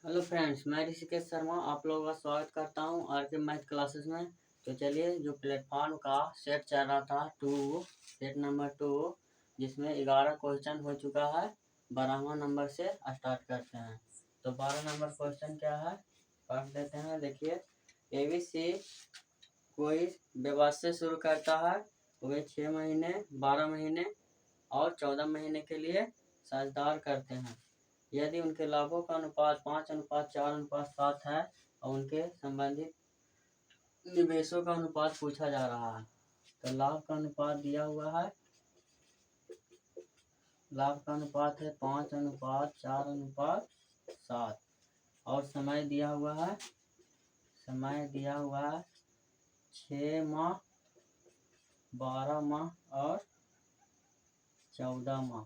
Hello friends, मैं ऋषिकेश शर्मा आप लोगों का स्वागत करता हूं आरके मैथ क्लासेस में। तो चलिए, जो प्लेटफॉर्म का सेट चल रहा था सेट नंबर 2, जिसमें 11 क्वेश्चन हो चुका है। 12वां नंबर से स्टार्ट करते हैं। तो 12 नंबर क्वेश्चन क्या है पढ़ लेते हैं। देखिए, ABC कोई व्यवसाय से शुरू करता है। वे 6 महीने, 12 महीने और 14 महीने के लिए साझेदार करते हैं। यदि उनके लाभों का अनुपात 5:4:7 है और उनके संबंधित निवेशों का अनुपात पूछा जा रहा है। तो लाभ का अनुपात दिया हुआ है। लाभ का अनुपात है 5:4:7 और समय दिया हुआ है। समय दिया हुआ है 6 माह, 12 माह और 14 माह।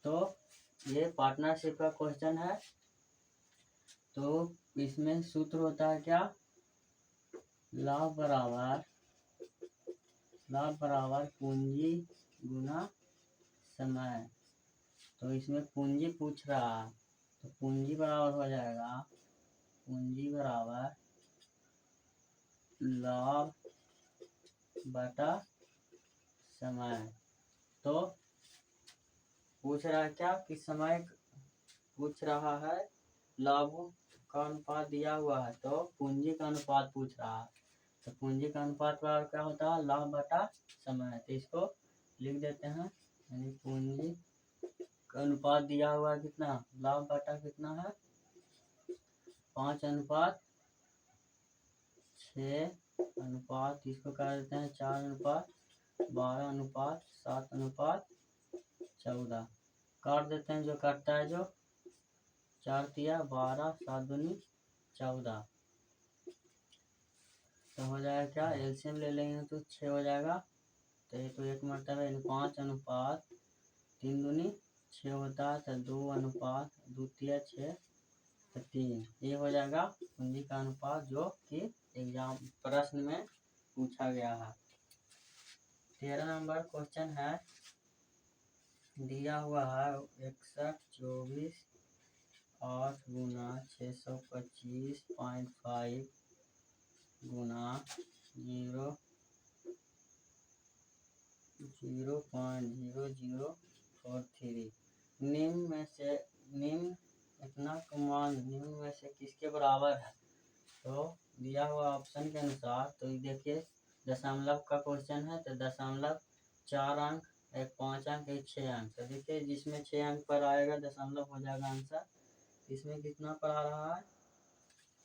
तो ये पार्टनरशिप का क्वेश्चन है। तो इसमें सूत्र होता है क्या? लाभ बराबर पूंजी गुना समय। तो इसमें पूंजी पूछ रहा है, तो पूंजी बराबर हो जाएगा पूंजी बराबर लाभ बटा समय। तो पूछ रहा है क्या कि समय पूछ रहा है, लाभों का अनुपात दिया हुआ है तो पूंजी का अनुपात पूछ रहा है। तो पूंजी का अनुपात क्या होता है? लाभ बटा समय। तो इसको लिख देते हैं, यानी पूंजी का अनुपात दिया हुआ है कितना? लाभ बटा कितना है? 5:6 इसको कर देते हैं 4:12:7:14 काट देते हैं। जो कटता है, जो 4 तिया 12, 7 दूनी 14। तो हो जाएगा क्या? एलसीएम ले लेंगे तो 6 हो जाएगा। तो ये तो एक मरतबा 5:3 दूनी 6 होता है। तो 2:2 तिया 6 तो 3। ये हो जाएगा पूंजी का अनुपात, जो कि एग्जाम प्रश्न में पूछा गया है। 13 नंबर क्वेश्चन है, दिया हुआ है 6124 8 गुना 625.5 गुना 0.0043। निम्न इतना मान निम्न में से किसके बराबर है? तो दिया हुआ ऑप्शन के अनुसार, तो ये देखिए दशमलव का क्वेश्चन है। तो दशमलव 4 अंक, एक 5 अंक, एक 6 अंक। तो देखिए, जिसमें 6 अंक पर आएगा दशमलव हो जाएगा आंसर। इसमें कितना पर आ रहा है?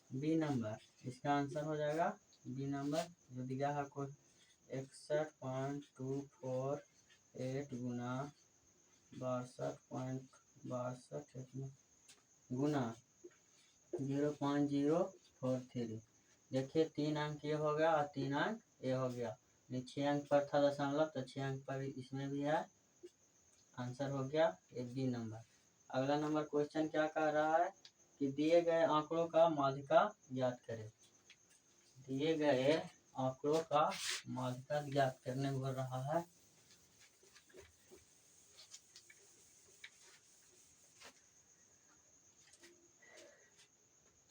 B number. इसका आंसर हो जाएगा बी नंबर, जो दिया है कोई 61.248 गुना 62.62 गुना 0.043। देखिए, 3 अंक ये हो गया और 3 अंक ये हो गया। 6 अंक पर था दशमलव, तो 6 अंक पर इसमें भी है। आंसर हो गया ये बी नंबर। अगला नंबर क्वेश्चन क्या कह रहा है कि दिए गए आंकड़ों का माध्यिका ज्ञात करें। दिए गए आंकड़ों का माध्यिका ज्ञात करने बोल रहा है।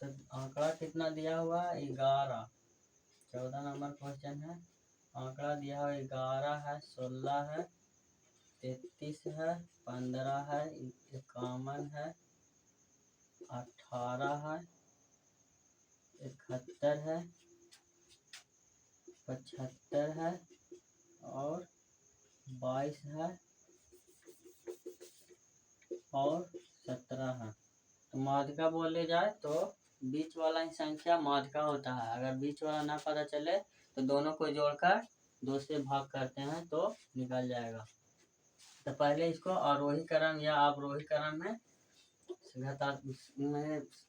तो आंकड़ा कितना दिया हुआ है? 11। 14 नंबर क्वेश्चन है। आंकड़ा दिया हुआ 11 है, 16 है, 33 है, 15 है, 51 है, 18 है, 71 है, 75 है और 22 है और 17 है। तो माध्यिका बोले जाए तो बीच वाला ही संख्या माध्यिका होता है। अगर बीच वाला ना पता चले तो दोनों को जोड़कर 2 से भाग करते हैं तो निकल जाएगा। तो पहले इसको आरोही क्रम या अवरोही क्रम में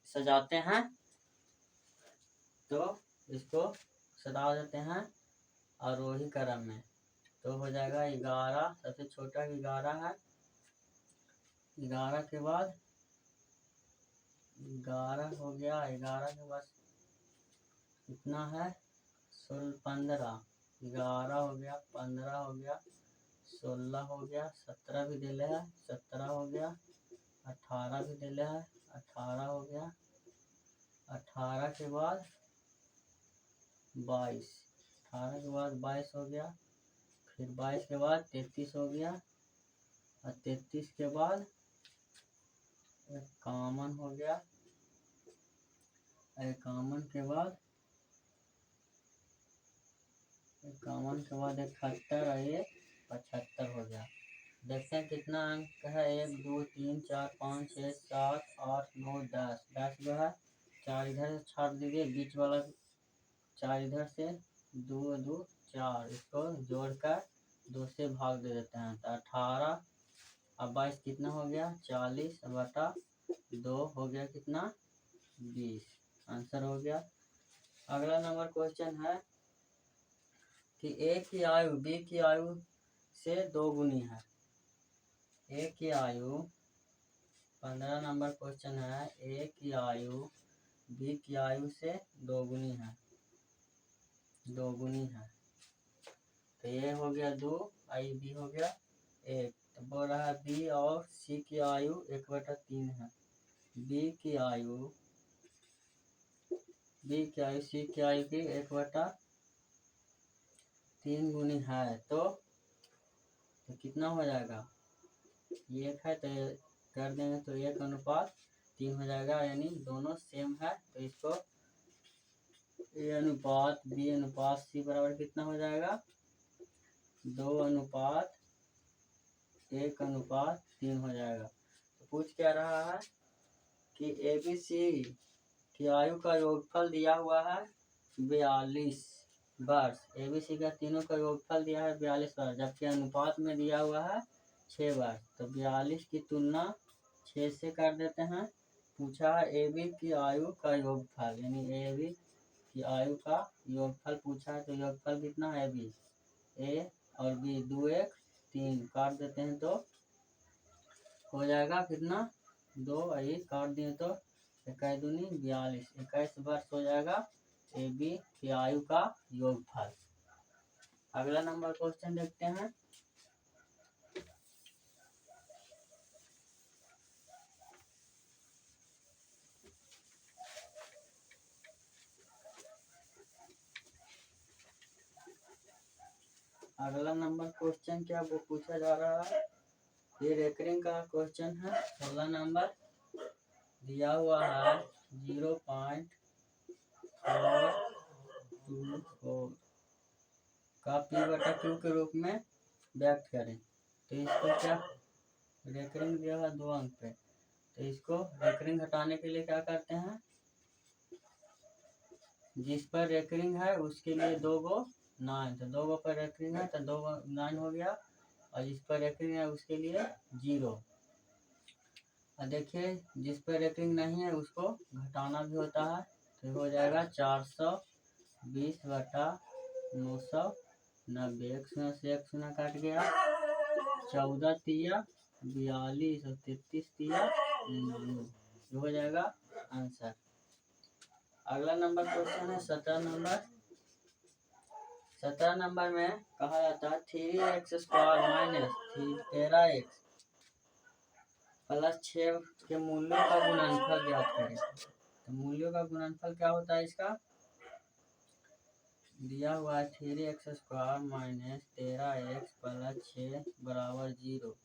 सजाते हैं। तो इसको सजा देते हैं आरोही क्रम में। तो हो जाएगा 11, सबसे छोटा 11 है। 11 के बाद 11 हो गया। 11 के बाद कितना है? 15। 11 हो गया, 15 हो गया, 16 हो गया, 17 भी दिले है, 17 हो गया, 18 भी दिले है, 18 हो गया, 18 के बाद 22, 18 के बाद 22 हो गया, फिर 22 के बाद 33 हो गया, और 33 के बाद 51 हो गया, 51 के बाद 71 और ये 75 हो गया। देखते हैं कितना अंक है। 1 2 3 4 5 6 7 8 9 10, 10 जो है 4 इधर से छाट दीजिए, बीच वाला 4 इधर से, 2 2 4, इसको जोड़कर 2 से भाग दे देते हैं तो 18 और 22 कितना हो गया 40/2 हो गया कितना 20, आंसर हो गया। अगला नंबर क्वेश्चन है कि ए की आयु बी की आयु से 2 गुनी है। ए की आयु 15 नंबर क्वेश्चन है, ए की आयु बी की आयु से 2 गुनी है, 2 गुनी है। तो ये हो गया 2, आई बी हो गया 1। तो बोल रहा है बी और सी की आयु 1/3 है। बी की आयु सी की आयु की 1/3 गुनी है, तो कितना हो जाएगा, 1 है तो कर देंगे तो 1/3 हो जाएगा, यानी दोनों सेम है। तो इसको ए अनुपात बी अनुपात सी बराबर कितना हो जाएगा 2:1/3 हो जाएगा। तो पूछ क्या रहा है कि ए बी सी की आयु का योगफल दिया हुआ है 42 वर्ष। ए बी सी का तीनों का योगफल दिया है 42 वर्ष, जबकि अनुपात में दिया हुआ है 6 वर्ष। तो 42 की तुलना 6 से कर देते हैं। पूछा है ए बी की आयु का योगफल, यानी ए बी की आयु का योगफल पूछा है। तो योगफल कितना है बी, ए और बी 2 1 3 काट देते हैं तो हो जाएगा कितना 2, काट दिए तो 21 दूनी 42, 21 वर्ष हो जाएगा ए बी की आयु का योगफल। अगला नंबर क्वेश्चन देखते हैं। अगला नंबर क्वेश्चन क्या वो पूछा जा रहा है, ये रेकरिंग का क्वेश्चन है। 16 नंबर दिया हुआ है 0.424 का P/Q के रूप में व्यक्त करें। तो इसको क्या रेकरिंग दिया हुआ 2 अंक पे, तो इसको रेकरिंग हटाने के लिए क्या करते हैं, जिस पर रेकरिंग है उसके लिए 2 गो 9, तो 2 गो पर रेकरिंग है तो 2 गो 9 हो गया, और जिस पर रेकरिंग है उसके लिए 0। और देखिए जिस पर रेकरिंग नहीं है उसको घटाना भी होता है, तो हो जाएगा 420/990। 1 शून्य से 1 शून्य काट गया, 14 तिया 42 और 33 तिया 99 हो जाएगा आंसर। अगला नंबर क्वेश्चन है 17 नंबर। 17 नंबर में कहा जाता है 3x² - 13x + 6 के मूल्यों का गुणनफल ज्ञात करें। तो मूल्यों का गुणनफल क्या होता है इसका, दिया हुआ है 3x² - 13x + 6 = 0।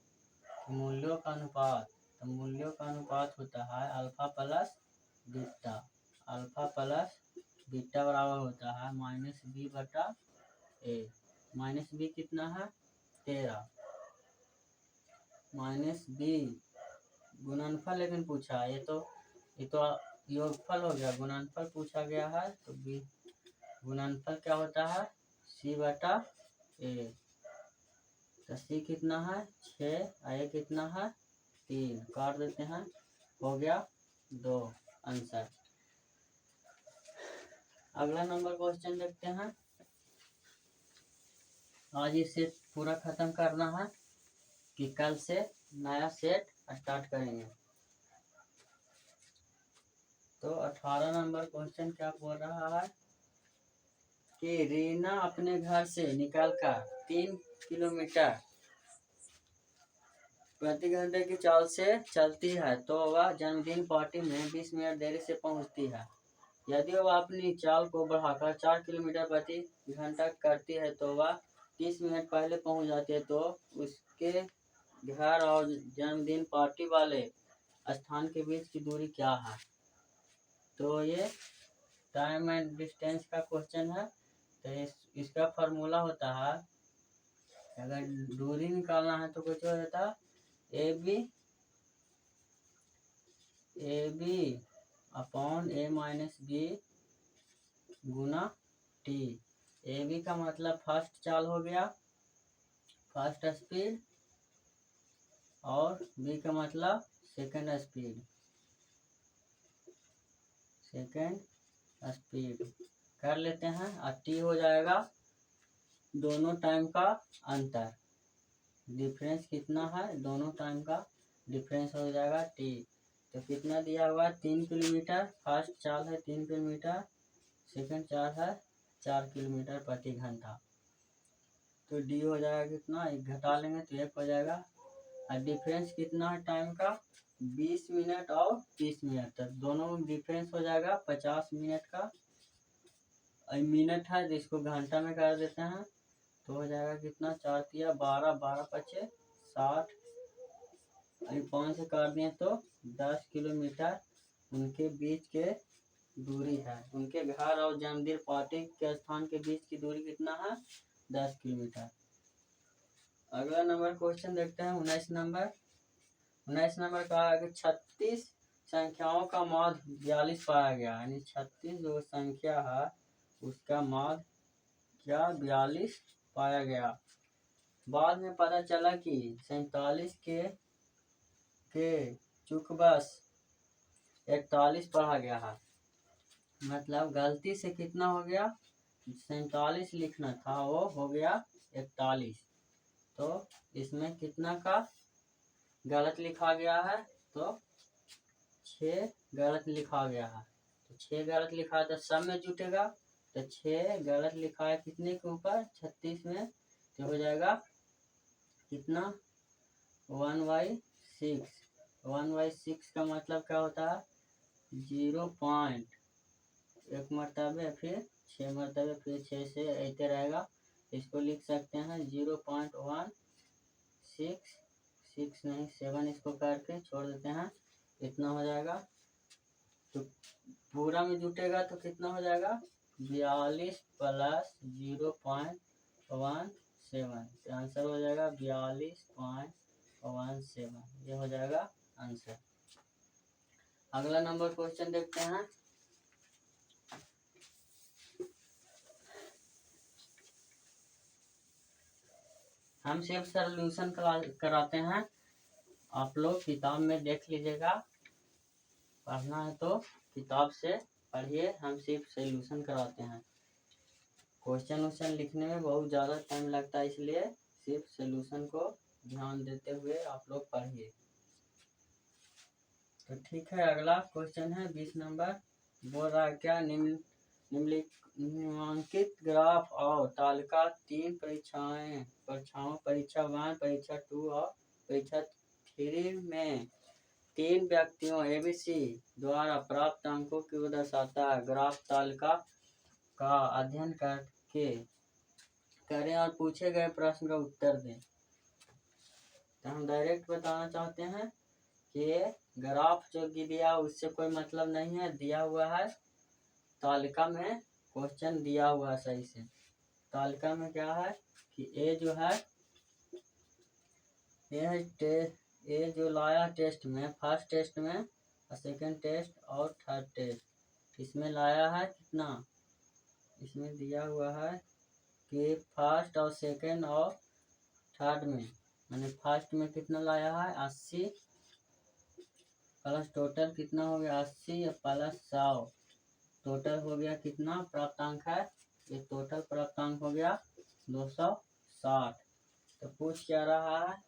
मूल्यों का अनुपात, तो मूल्यों का अनुपात होता है alpha plus beta. Alpha plus beta बराबर होता है -b/a। -b कितना है 13, -b गुणनफल लेकिन पूछा है, ये तो योगफल हो गया, गुणनफल पूछा गया है। तो b गुणनफल क्या होता है c/a। तो c कितना है 6, a कितना है 3, काट देते हैं हो गया 2 आंसर। अगला नंबर क्वेश्चन देखते हैं। आज ये सेट पूरा खत्म करना है कि कल से नया सेट स्टार्ट करेंगे। तो 18 नंबर क्वेश्चन क्या बोल रहा है कि रीना अपने घर से निकलकर 3 किलोमीटर प्रति घंटे की चाल से चलती है, तो वह जन्मदिन पार्टी में 20 मिनट देरी से पहुंचती है। यदि वह अपनी चाल को बढ़ाकर 4 किलोमीटर प्रति घंटा करती है तो वह 30 मिनट पहले पहुंच जाती है, तो उसके घर और जन्मदिन पार्टी वाले स्थान के बीच की दूरी क्या है। तो ये टाइम एंड डिस्टेंस का क्वेश्चन है। तो इसका फार्मूला होता है, अगर दूरी निकालना है तो कुछ हो जाता A B upon A minus B गुना टी। ए बी का मतलब फर्स्ट चाल हो गया, फर्स्ट स्पीड, और बी का मतलब सेकंड स्पीड, सेकंड स्पीड कर लेते हैं। और टी हो जाएगा दोनों टाइम का अंतर, डिफरेंस कितना है, दोनों टाइम का डिफरेंस हो जाएगा टी। तो कितना दिया हुआ, 3 किलोमीटर, फर्स्ट चाल है 3 किलोमीटर, सेकंड चाल है 4 किलोमीटर प्रति घंटा। तो डी हो जाएगा कितना, एक घटा लेंगे तो 1 हो जाएगा। और डिफरेंस कितना है टाइम का, 20 मिनट और 30 मिनट, तक दोनों में डिफरेंस हो जाएगा 50 मिनट का। मिनट है जिसको घंटा में कर देते हैं तो हो जाएगा कितना, 4 तिया 12, 12 पचे 60, 5 से काट दिए तो 10 किलोमीटर उनके बीच के दूरी है। उनके घर और जन्मदिन पार्टी के स्थान के बीच की दूरी कितना है, 10 किलोमीटर। अगला नंबर क्वेश्चन देखते हैं 19 नंबर। 19 नंबर का है 36 संख्याओं का माध्य 42 पाया गया, यानी 36 जो संख्या है उसका माध्य क्या 42 पाया गया। बाद में पता चला कि 47 के चुकबस 41 पढ़ा गया है, मतलब गलती से कितना हो गया, 47 लिखना था वो हो गया 41। तो इसमें कितना का गलत लिखा गया है, तो 6 गलत लिखा गया है। तो 6 गलत लिखा है तो सब में जुटेगा, तो 6 गलत लिखा है कितने के ऊपर, 36 में, तो हो जाएगा कितना 1/6। 1/6 का मतलब क्या होता है, 0 पॉइंट, एक मरतबे फिर 6 मरतबे फिर 6 से ऐसे रहेगा। इसको लिख सकते हैं 0.16, 6 नहीं 7, इसको करके छोड़ देते हैं, इतना हो जाएगा। तो पूरा में जुटेगा तो कितना हो जाएगा, 42 प्लस 0.17, तो आंसर हो जाएगा 42.17, ये हो जाएगा आंसर। अगला नंबर क्वेश्चन देखते हैं। हम सिर्फ सॉल्यूशन कराते हैं, आप लोग किताब में देख लीजिएगा, पढ़ना है तो किताब से पढ़िए, हम सिर्फ सॉल्यूशन कराते हैं। क्वेश्चन लिखने में बहुत ज़्यादा टाइम लगता है, इसलिए सिर्फ सॉल्यूशन को ध्यान देते हुए आप लोग पढ़िए। तो ठीक है, अगला क्वेश्चन है 20 नंबर। बोल रहा है क्या, निम्नलिखित ग्राफ और तालिका 3 परीक्षाओं परीक्षा 1, परीक्षा 2 और परीक्षा 3 में 3 व्यक्तियों ABC द्वारा प्राप्त अंकों को दर्शाता है। ग्राफ तालिका का अध्ययन करके करें और पूछे गए प्रश्न का उत्तर दें। तो हम डायरेक्ट बताना चाहते हैं कि ग्राफ जो दिया उससे कोई मतलब नहीं है, दिया हुआ है तालिका में, क्वेश्चन दिया हुआ है सही से। तालिका में क्या है कि ए जो है, ए जो लाया टेस्ट में, फर्स्ट टेस्ट में, सेकंड टेस्ट और थर्ड टेस्ट, इसमें लाया है कितना, इसमें दिया हुआ है कि फर्स्ट और सेकंड और थर्ड में, मैंने फर्स्ट में कितना लाया है 80 प्लस टोटल कितना हो गया 80 प्लस 100, टोटल हो गया कितना प्राप्तांक है, ये टोटल प्राप्तांक हो गया 260। तो पूछ क्या रहा है,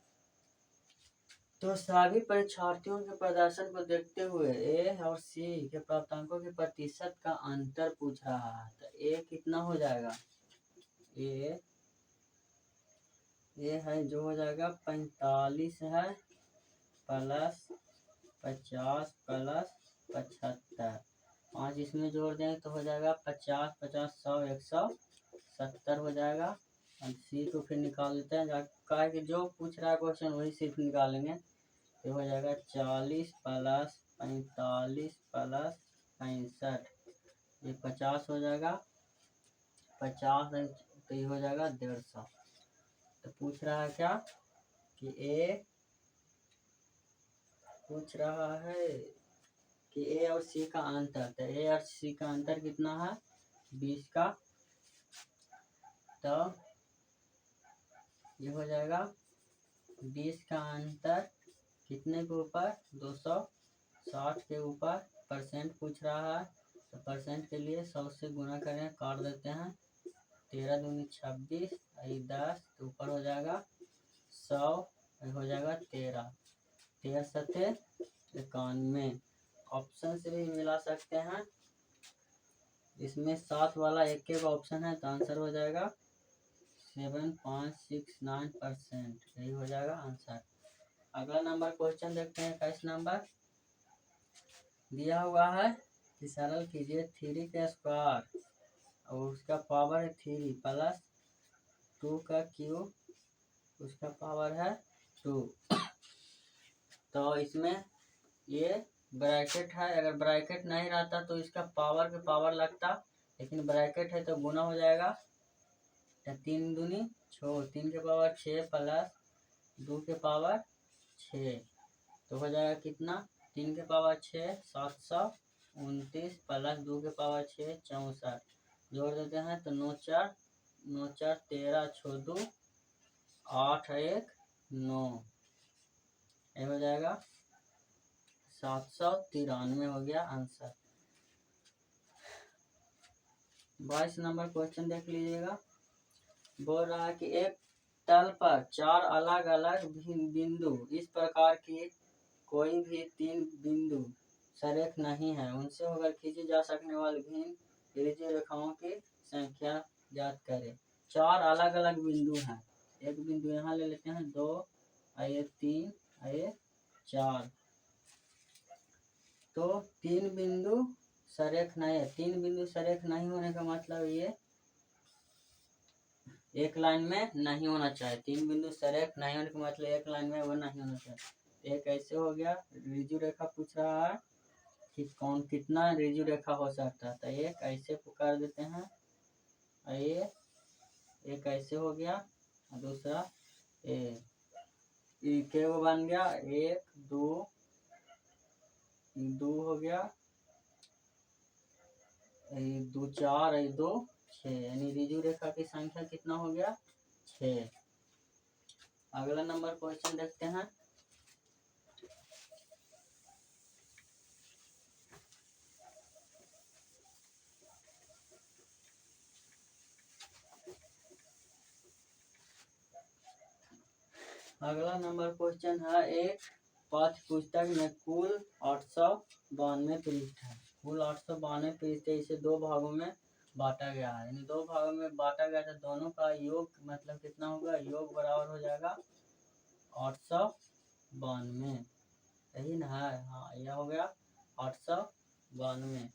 तो सभी परीक्षार्थियों के प्रदर्शन को देखते हुए ए और सी के प्राप्तांकों के प्रतिशत का अंतर पूछ रहा है। तो ए कितना हो जाएगा, ए है जो हो जाएगा 45 है प्लस 50 प्लस 75, 5 इसमें जोड़ देंगे तो हो जाएगा 50, 50, 100, 170 हो जाएगा। अब सी को फिर निकाल लेते हैं, कहा है कि जो पूछ रहा है क्वेश्चन वही सिर्फ निकालेंगे। तो हो जाएगा 40 प्लस 45 प्लस 65, ये 50 हो जाएगा। 50 तो ये हो जाएगा 150। तो पूछ रहा है क्या कि पूछ रहा है कि ए और सी का अंतर। तो ए और सी का अंतर कितना है? 20 का। तो ये हो जाएगा 20 का अंतर कितने के ऊपर? 260 के ऊपर। परसेंट पूछ रहा है तो परसेंट के लिए 100 से गुना करें, काट देते हैं। 13 दूनी 26, 10 तो ऊपर हो जाएगा 100, हो जाएगा 13, 13 सत्ते 91। ऑप्शन से भी मिला सकते हैं, इसमें 7 वाला एक एक ऑप्शन है, तो आंसर हो जाएगा 7569%, यही हो जाएगा आंसर। अगला नंबर क्वेश्चन देखते हैं। 21 नंबर दिया हुआ है कि सरल कीजिए 3 का स्क्वायर और उसका पावर है 3 प्लस 2 का क्यूब, उसका पावर है 2। तो इसमें ये ब्रैकेट है, अगर ब्रैकेट नहीं रहता तो इसका पावर के पावर लगता, लेकिन ब्रैकेट है तो गुना हो जाएगा। 3 दूनी 6, 3 के पावर 6 प्लस 2 के पावर 6, तो हो जाएगा कितना? 3 के पावर 6 729 प्लस 2 के पावर 6 64, जोड़ देते हैं तो 9 4 13 6 2 8 1 9, ये हो जाएगा 793 हो गया आंसर। 22 नंबर क्वेश्चन देख लीजिएगा। बोल रहा है कि एक तल पर 4 अलग अलग बिंदु इस प्रकार की कोई भी 3 बिंदु सरेख नहीं है, उनसे होकर खींची जा सकने वाली भिन्न त्रिज्यीय रेखाओं की संख्या ज्ञात करें। 4 अलग अलग बिंदु हैं, एक बिंदु यहाँ ले लेते हैं 2, ये 3, ये 4। तो 3 बिंदु सरेख नहीं है। 3 बिंदु सरेख नहीं होने का मतलब ये एक लाइन में नहीं होना चाहिए। 3 बिंदु सरेख नहीं होने का मतलब एक लाइन में वो नहीं होना चाहिए। एक ऐसे हो गया, ऋजु रेखा पूछ रहा है कि कौन कितना ऋजु रेखा हो सकता है, तो एक ऐसे कर देते हैं, ये एक ऐसे हो गया, दूसरा के वो बन गया 1 2 2 हो गया, 2 4 2 6, यानी ऋजु रेखा की संख्या कितना हो गया? 6। अगला नंबर क्वेश्चन देखते हैं। अगला नंबर क्वेश्चन है, एक पाठ्य पुस्तक में कुल 892 पृष्ठ है। कुल 892 पृष्ठ है, इसे 2 भागों में बांटा गया है, यानी 2 भागों में बांटा गया तो दोनों का योग मतलब कितना होगा? योग बराबर हो जाएगा 892, यही ना है? हाँ, यह हो गया 892।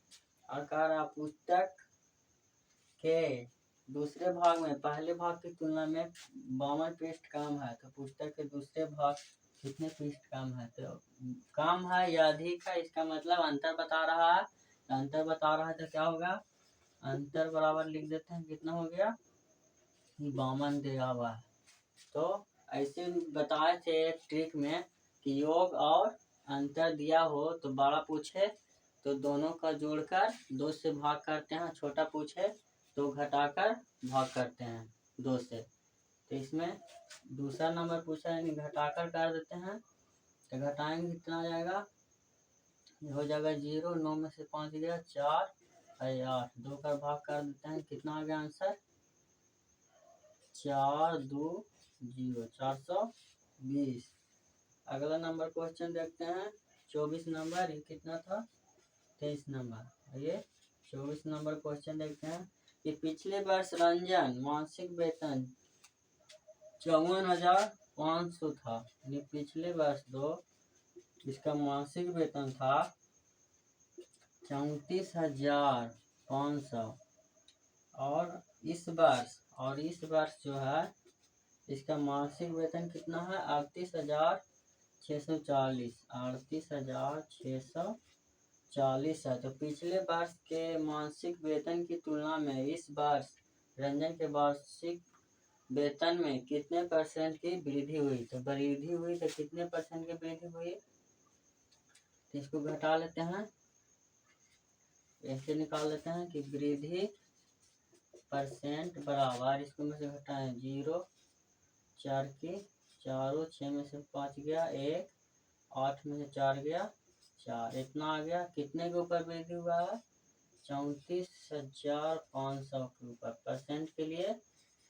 और कह रहा पुस्तक के दूसरे भाग में पहले भाग की तुलना में 52 पृष्ठ कम है, तो पुस्तक के दूसरे भाग कितने पृष्ठ कम है? तो कम है या अधिक है, इसका मतलब अंतर बता रहा है। अंतर बता रहा है तो क्या होगा? अंतर बराबर लिख देते हैं, कितना हो गया? 52 दिया हुआ है। तो ऐसे बताए थे एक ट्रिक में कि योग और अंतर दिया हो तो बड़ा पूछे तो दोनों का जोड़कर 2 से भाग करते हैं, छोटा पूछे तो घटाकर भाग करते हैं 2 से। तो इसमें दूसरा नंबर पूछा यानी घटाकर कर देते हैं, तो घटाएंगे कितना आ जाएगा? हो जाएगा 0, 9 में से 5 गया 4, 8, 2 का भाग कर देते हैं, कितना आ गया आंसर? 4 2 0, 420। अगला नंबर क्वेश्चन देखते हैं। 24 नंबर, ये कितना था? 23 नंबर। ये 24 नंबर क्वेश्चन देखते हैं कि पिछले वर्ष रंजन मासिक वेतन 54,500 था, यानी पिछले वर्ष इसका मासिक वेतन था 34,500 और इस वर्ष जो है इसका मासिक वेतन कितना है 38,640 है। तो पिछले वर्ष के मासिक वेतन की तुलना में इस वर्ष रंजन के वार्षिक वेतन में कितने परसेंट की वृद्धि हुई। तो वृद्धि हुई तो कितने परसेंट की वृद्धि हुई, तो इसको घटा लेते हैं, ऐसे निकाल लेते हैं कि वृद्धि परसेंट बराबर, इसको में से घटाएं 0, 4 की 4, 6 में से 5 गया 1, 8 में से 4 गया 4, इतना आ गया। कितने के ऊपर वृद्धि हुआ है 34,500 के ऊपर। परसेंट के लिए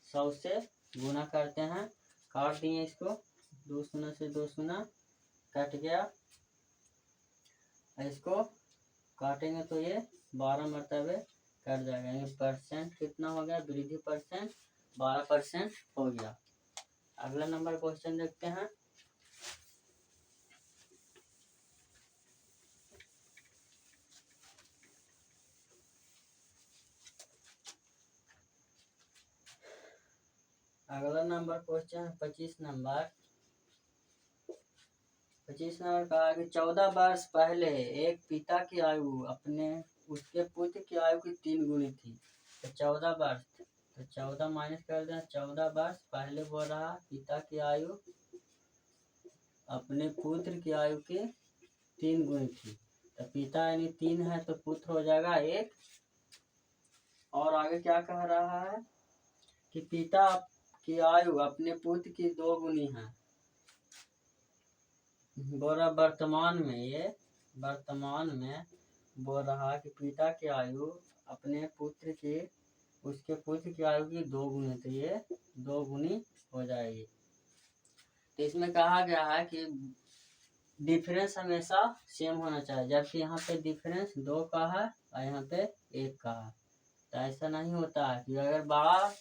100 से गुना करते हैं, काट दिए इसको, 2 शून्य से 2 शून्य कट गया। इसको काटेंगे तो ये 12 मरतबे कट जाएगा, यानी परसेंट कितना हो गया, वृद्धि परसेंट 12% हो गया। अगला नंबर क्वेश्चन देखते हैं। अगला नंबर क्वेश्चन 25 नंबर कहा कि 14 वर्ष पहले एक पिता की आयु उसके पुत्र की आयु की 3 गुनी थी। तो 14 वर्ष, तो 14 माइनस कर दें, 14 वर्ष पहले बोल रहा पिता की आयु अपने पुत्र की आयु की 3 गुनी थी। तो पिता यानी 3 है तो पुत्र हो जाएगा 1। और आगे क्या कह रहा है कि पिता की आयु अपने पुत्र की 2 गुनी है। बोल रहा वर्तमान में बोल रहा कि पिता की आयु अपने पुत्र की उसके पुत्र की आयु की 2 गुनी, तो ये 2 गुनी हो जाएगी। तो इसमें कहा गया है कि डिफरेंस हमेशा सेम होना चाहिए, जबकि यहाँ पे डिफरेंस 2 का है और यहाँ पे 1 का है। तो ऐसा नहीं होता है कि अगर बड़ा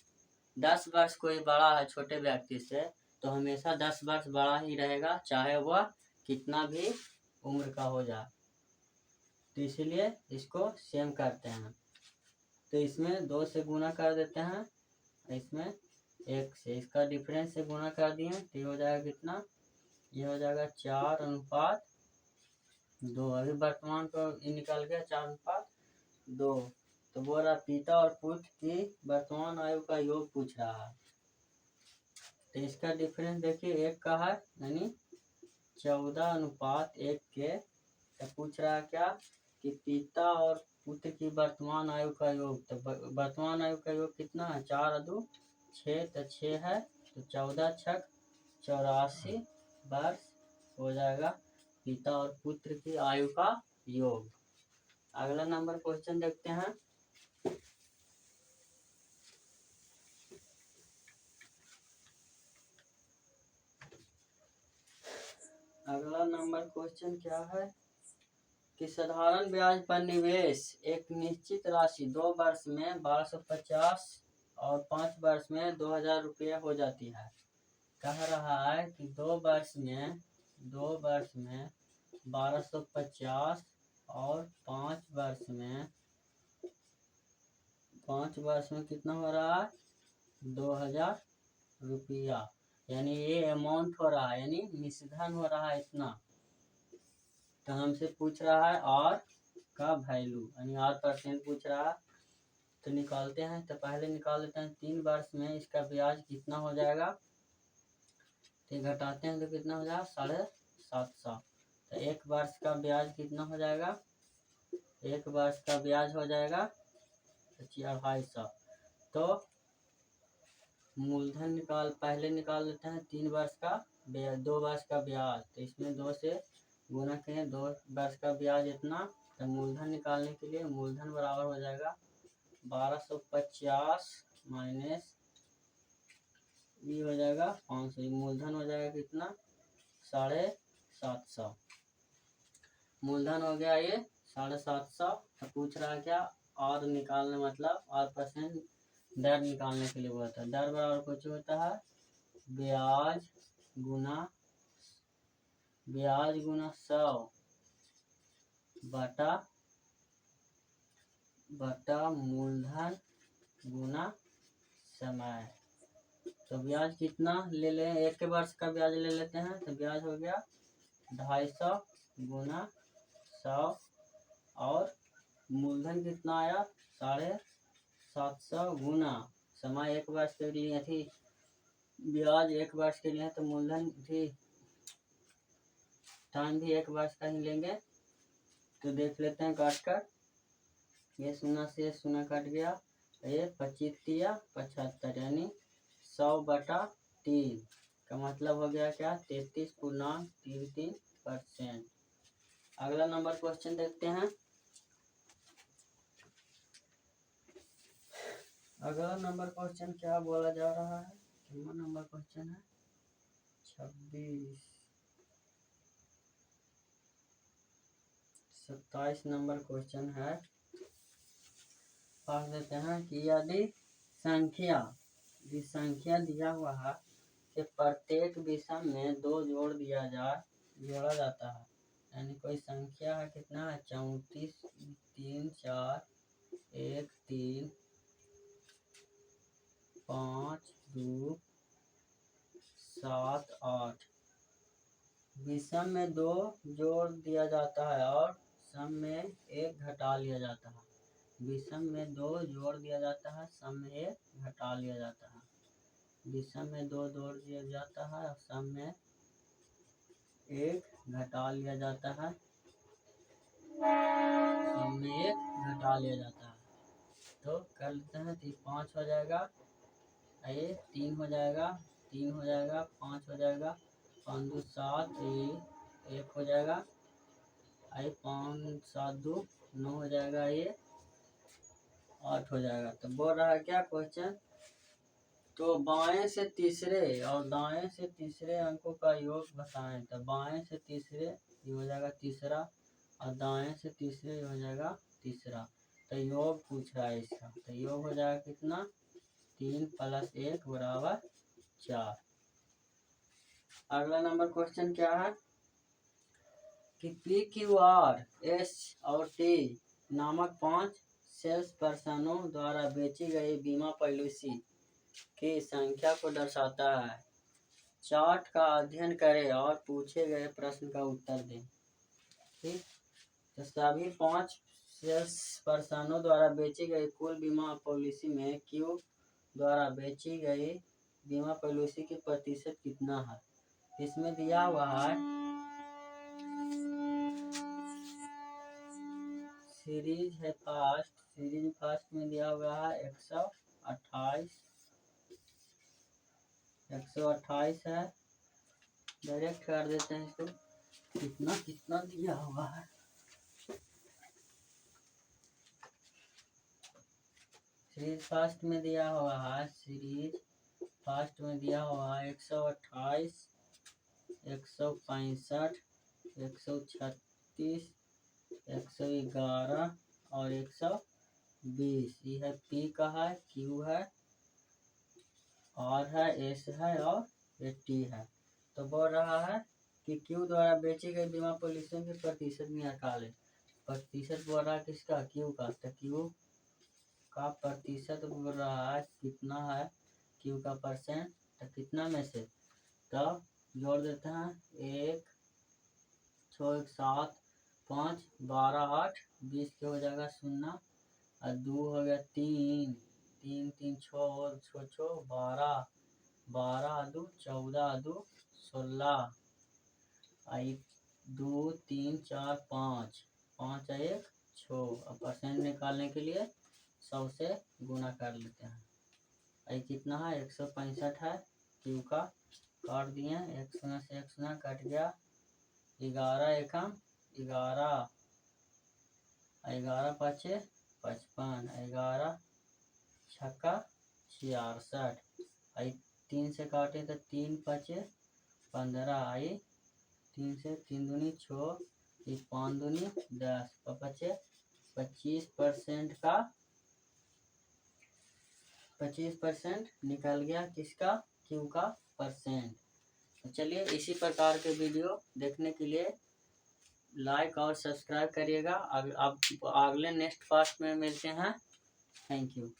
10 वर्ष कोई बड़ा है छोटे व्यक्ति से, तो हमेशा 10 वर्ष बड़ा ही रहेगा, चाहे वह कितना भी उम्र का हो जाए। तो इसलिए इसको सेम करते हैं। तो इसमें 2 से गुना कर देते हैं, इसमें 1 से, इसका डिफरेंस से गुना कर दिए तो ये हो जाएगा कितना, ये हो जाएगा 4:2। अभी वर्तमान को निकल गया 4:2। तो बोल रहा पिता और पुत्र की वर्तमान आयु का योग पूछ रहा है। तो इसका डिफरेंस देखिए 1 का है, यानी 14:1 के। तो पूछ रहा है क्या कि पिता और पुत्र की वर्तमान आयु का योग। तो वर्तमान आयु का योग कितना है, 4×2 6, तो 6 है, तो 14×6 84 वर्ष हो जाएगा पिता और पुत्र की आयु का योग। अगला नंबर क्वेश्चन देखते हैं। अगला नंबर क्वेश्चन क्या है कि साधारण ब्याज पर निवेश एक निश्चित राशि 2 वर्ष में 1250 और 5 वर्ष में 2000 रुपये हो जाती है। कह रहा है कि 2 वर्ष में 1250 और 5 वर्ष में कितना हो रहा है 2000 रुपया, यानी ये अमाउंट हो रहा है, यानी निषधन हो रहा है इतना। तो हमसे पूछ रहा है आर का वैल्यू, यानी R% पूछ रहा है। तो निकालते हैं, तो पहले निकाल लेते हैं 3 वर्ष में इसका ब्याज कितना हो जाएगा। तो घटाते हैं तो कितना हो जाएगा 750। तो 1 वर्ष का ब्याज कितना हो जाएगा, 1 वर्ष का ब्याज हो जाएगा 250। तो मूलधन पहले निकाल लेते हैं 3 वर्ष का 2 वर्ष का ब्याज। तो इसमें 2 से गुना करें, 2 वर्ष का ब्याज इतना। तो मूलधन निकालने के लिए मूलधन बराबर हो जाएगा 1250 माइनस ये हो जाएगा 500। मूलधन हो जाएगा कितना 750। मूलधन हो गया ये 750। तो पूछ रहा है क्या और निकालने, मतलब R% दर निकालने के लिए बोला था। दर बराबर कुछ होता है ब्याज गुना 100 बटा बटा मूलधन गुना समय। तो ब्याज कितना ले लें, 1 वर्ष का ब्याज ले लेते हैं, तो ब्याज हो गया 250 गुना 100 और मूलधन कितना आया 750 गुना समय। 1 वर्ष के लिए थी ब्याज, 1 वर्ष के लिए, तो मूलधन थी टाइम भी 1 वर्ष का ही लेंगे। तो देख लेते हैं काट कर, ये 0 से 0 कट गया, ये 25 दिया 75 यानी 100/3 का मतलब हो गया क्या 33.33%। अगला नंबर क्वेश्चन देखते हैं। अगला नंबर क्वेश्चन क्या बोला जा रहा है, कितना नंबर क्वेश्चन है 26, 27 नंबर क्वेश्चन है। पढ़ देते हैं कि यदि संख्या दिया हुआ है कि प्रत्येक विषम में 2 जोड़ा जाता है, यानी कोई संख्या है कितना है 34 3 4 1 3 5 2 7 8 विषम में 2 जोड़ दिया जाता है और सम में 1 घटा लिया जाता है। विषम में 2 जोड़ दिया जाता है, सम में 1 घटा लिया जाता है। विषम में 2 जोड़ दिया जाता है और सम में 1 घटा लिया जाता है, सम में 1 घटा लिया जाता है। तो कर लेते हैं, तो 5 हो जाएगा, ये 3 हो जाएगा, 3 हो जाएगा, 5 हो जाएगा, 5 2 7, 1 हो जाएगा, ये 5 7 2 9 हो जाएगा, ये 8 हो जाएगा। तो बोल रहा है क्या क्वेश्चन, तो बाएं से तीसरे और दाएं से तीसरे अंकों का योग बताएं। तो बाएं से तीसरे ये हो जाएगा तीसरा और दाएं से तीसरे ये हो जाएगा तीसरा। तो योग पूछ रहा है इसका, तो योग हो जाएगा कितना 3 + 1 = 4। अगला नंबर क्वेश्चन क्या है कि PQR S और T नामक 5 सेल्स पर्सनों द्वारा बेची गई बीमा पॉलिसी की संख्या को दर्शाता है। चार्ट का अध्ययन करें और पूछे गए प्रश्न का उत्तर दें। ठीक, तो सभी 5 सेल्स पर्सनों द्वारा बेची गई कुल बीमा पॉलिसी में Q द्वारा बेची गई बीमा पॉलिसी की प्रतिशत कितना है। इसमें दिया हुआ है सीरीज है फास्ट, सीरीज फास्ट में दिया हुआ है 128 है। डायरेक्ट कर देते हैं इसको, कितना कितना दिया हुआ है। सीरीज फास्ट में दिया हुआ है, सीरीज फास्ट में दिया हुआ है 128, 165, 136, 111 और 120। ये है P का है, Q है, R है, S है और T है। तो बोल रहा है कि Q द्वारा बेची गई बीमा पॉलिसियों की प्रतिशत निकालें। प्रतिशत बोल रहा है किसका, Q का। तो Q का प्रतिशत बोल रहा है कितना है, Q का परसेंट, तो कितना में से, तो जोड़ देते हैं 1 6 1 7 5 12 8 20 के हो जाएगा 0 और 2 हो गया 3 3 3 6 और 6 6 12 12 2 14 2 16 आई 2 3 4 5 5 1 6। अब परसेंट निकालने के लिए 100 से गुना कर लेते हैं। आई कितना है 165 है, Q का काट दिए, 1 0 से 1 0 कट गया, 11 एकम 11, 11 5 55, 11 छक्का 66, आई 3 से काटे तो 3 5 15, आई 3 से 3 दूनी 6, 5 दूनी 10, 25% का 25% निकल गया किसका, Q का परसेंट। तो चलिए इसी प्रकार के वीडियो देखने के लिए लाइक और सब्सक्राइब करिएगा। अब अगले नेक्स्ट पार्ट में मिलते हैं। Thank you.